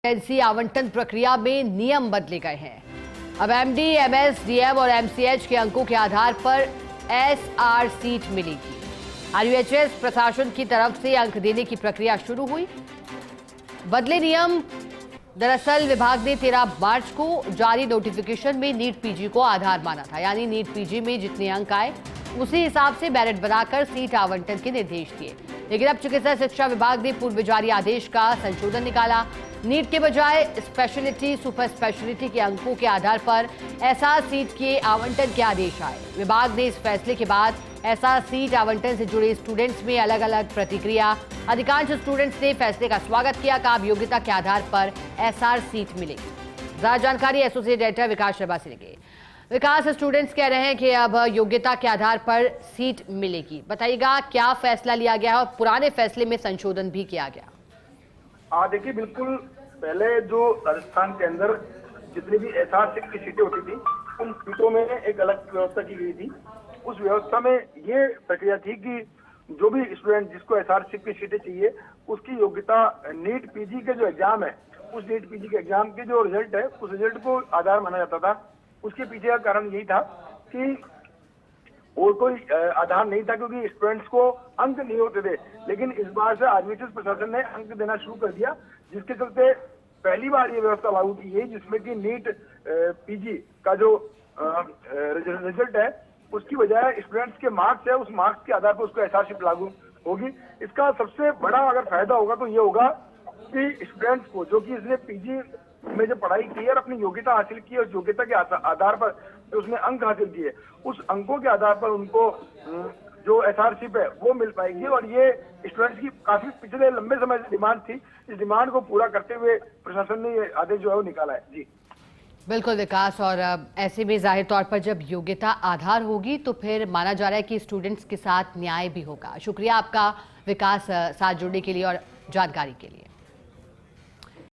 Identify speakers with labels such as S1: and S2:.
S1: Vacancy आवंटन प्रक्रिया में नियम बदले गए हैं। अब एमडी, एमएस, डीएम और एमसीएच के अंकों के आधार पर एसआर सीट मिलेगी। आरयूएचएस प्रशासन की तरफ से अंक देने की प्रक्रिया शुरू हुई। बदले नियम दरअसल विभाग ने 13 मार्च को जारी नोटिफिकेशन में नीट पीजी को आधार माना था, यानी नीट पीजी में जितने अंक आए उसी हिसाब से मेरिट बनाकर सीट आवंटन के निर्देश दिए। लेकिन अब चिकित्सा शिक्षा विभाग ने पूर्व जारी आदेश का संशोधन निकाला। नीट के बजाय स्पेशलिटी, सुपर स्पेशलिटी के अंकों के आधार पर एसआर सीट के आवंटन के आदेश आए। विभाग ने इस फैसले के बाद एसआर सीट आवंटन से जुड़े स्टूडेंट्स में अलग अलग प्रतिक्रिया। अधिकांश स्टूडेंट्स ने फैसले का स्वागत किया। कहा, योग्यता के आधार पर एसआर सीट मिलेगी। ज्यादा जानकारी एसोसिएट एडिटर विकास शर्मा से लेंगे। विकास, स्टूडेंट्स कह रहे हैं कि अब योग्यता के आधार पर सीट मिलेगी। बताइएगा क्या फैसला लिया गया है और पुराने फैसले में संशोधन भी किया गया?
S2: देखिए, बिल्कुल पहले जो राजस्थान के अंदर जितनी भी एसआर सीट की सीटें होती थी उन सीटों में एक अलग व्यवस्था की गई थी। उस व्यवस्था में ये प्रक्रिया थी कि जो भी स्टूडेंट जिसको एसआर सीट की सीटें चाहिए उसकी योग्यता नीट पीजी के जो एग्जाम है, उस नीट पीजी के एग्जाम के जो रिजल्ट है उस रिजल्ट को आधार माना जाता था। उसके पीछे का कारण यही था कि और कोई आधार नहीं था, क्योंकि स्टूडेंट्स को अंक नहीं होते थे। लेकिन इस बार से आरयूएचएस प्रशासन ने अंक देना शुरू कर दिया, जिसके चलते पहली बार ये व्यवस्था लागू की है जिसमें कि नीट पीजी का जो रिजल्ट है उसकी बजाय स्टूडेंट्स के मार्क्स है, उस मार्क्स के आधार पर उसको एसआर सीट लागू होगी। इसका सबसे बड़ा अगर फायदा होगा तो ये होगा कि स्टूडेंट्स को, जो कि इसने पीजी में जो पढ़ाई की है और अपनी योग्यता हासिल की है, उस योग्यता के आधार पर जो उसने अंक हासिल किए, उस अंकों के आधार पर उनको जो एसआरशिप है वो मिल पाएगी। और ये स्टूडेंट्स की काफी पिछले लंबे समय से डिमांड थी। इस डिमांड को पूरा करते हुए प्रशासन ने ये आदेश जो है वो निकाला है। जी
S1: बिल्कुल विकास, और ऐसे में जाहिर तौर पर जब योग्यता आधार होगी तो फिर माना जा रहा है कि स्टूडेंट्स के साथ न्याय भी होगा। शुक्रिया आपका विकास, साथ जुड़ने के लिए और जानकारी के लिए।